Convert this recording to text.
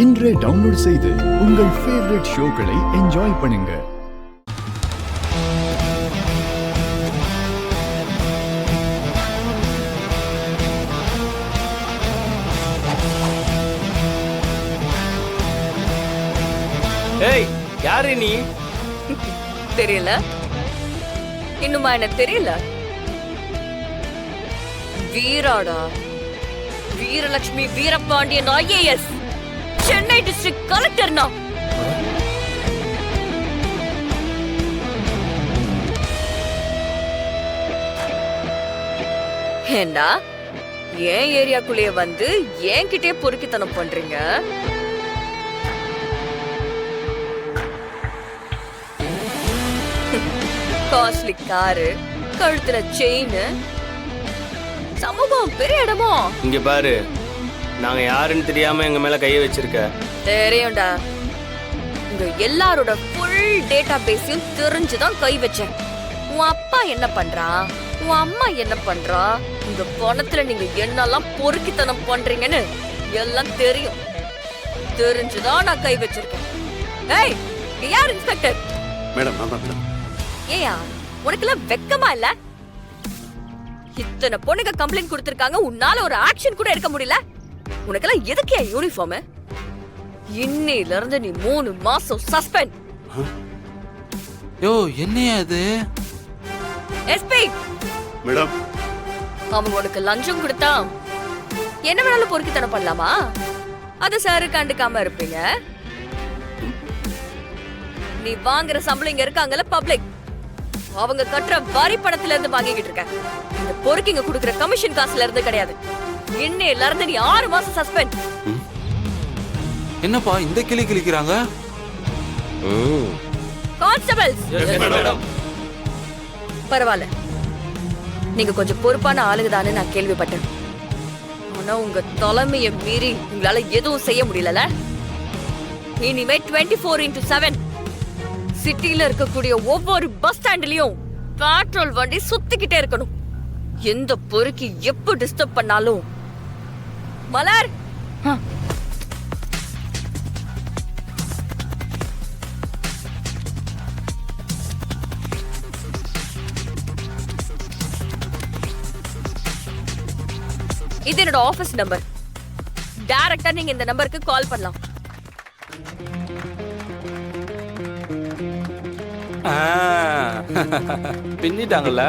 இன்றே டவுன்லோட் செய்து உங்கள் ஃபேவரட் ஷோக்களை என்ஜாய் பண்ணுங்க. ஏய், யாரு நீ? தெரியல. இன்னுமா எனக்கு தெரியல? வீராடா, வீரலட்சுமி வீரபாண்டியன் ஐஏஎஸ், சென்னை டிஸ்ட்ரிக்ட் கலெக்டர்னா. ஏண்டா ஏன் ஏரியாக்குள்ளேயே வந்து என்கிட்டயே பொறுக்கித்தனம் பண்றீங்க? காஸ்ட்லி காரு, கழுத்துல செயின், சமூகம் பெரிய இடமோ? இங்க பாரு, நாங்க யாருன்னு தெரியாம எங்க மேல கைய வச்சிருக்க. தெரியும்டா. உங்க எல்லாரோட ஃபுல் டேட்டா பேஸையும் தெரிஞ்சுதான் கை வச்சேன். உன் அப்பா என்ன பண்றான், உன் அம்மா என்ன பண்றா, இந்த பணத்துல நீங்க என்னெல்லாம் பொறுக்கித்தனம் பண்றீங்கன்னு எல்லாம் தெரியும். தெரிஞ்சுதான் நான் கை வச்சிருக்கேன். ஏய், யார் இன்ஸ்பெக்டர்? மேடம், நான் தான் மேடம். ஏயா, உனக்கெல்லாம் வெக்கமா இல்ல? இத்தனை பொண்ணுங்க கம்ப்ளைண்ட் கொடுத்திருக்காங்க, உன்னால ஒரு ஆக்ஷன் கூட எடுக்க முடியல. உனக்கெல்லாம் எதுக்கு யூனிஃபார்ம்? இன்னையில இருந்து நீ 3 மாசம் சஸ்பெண்ட். யோ, என்னையா இது? எஸ்பி மேடம், அவங்க உனக்கு லஞ்சம் கொடுத்தா என்ன வேணாலும் பொறுக்கித்தனம் பண்ணலாமா? அது சாரு கண்டுக்காம இருப்பீங்க. நீ வாங்குற சம்பளம் இங்க இருக்காங்கல்ல பப்ளிக், அவங்க கட்டுற வரி பணத்துல இருந்து வாங்கிக்கிட்டு இருக்க. இந்த பொறுக்கிங்க குடுக்குற கமிஷன் காசுல இருந்து கிடையாது. இன்னையில இருந்து நீ 6 மாசம் சஸ்பெண்ட். என்னப்பா இந்த கிளி கிளிக்கிறாங்க? கான்ஸ்டபிள்ஸ், பரவாயில்ல, நீங்க கொஞ்சம் பொறுப்பான ஆளுங்கதானே நான் கேள்விப்பட்டேன். ஆனா உங்க தலைமையை மீறி உங்களால எதுவும் செய்ய முடியல. இனிமே 24x7 சிட்டில இருக்கக்கூடிய ஒவ்வொரு பஸ் ஸ்டாண்ட்லயும் பெட்ரோல் வண்டி சுத்திக்கிட்டே இருக்கணும். எந்த பொறுக்கி எப்ப டிஸ்டர்ப் பண்ணாலும் மலர் இது என்னோட ஆபீஸ் நம்பர். டைரக்டா நீங்க இந்த நம்பருக்கு கால் பண்ணலாம். பின்னிட்டாங்கல்ல?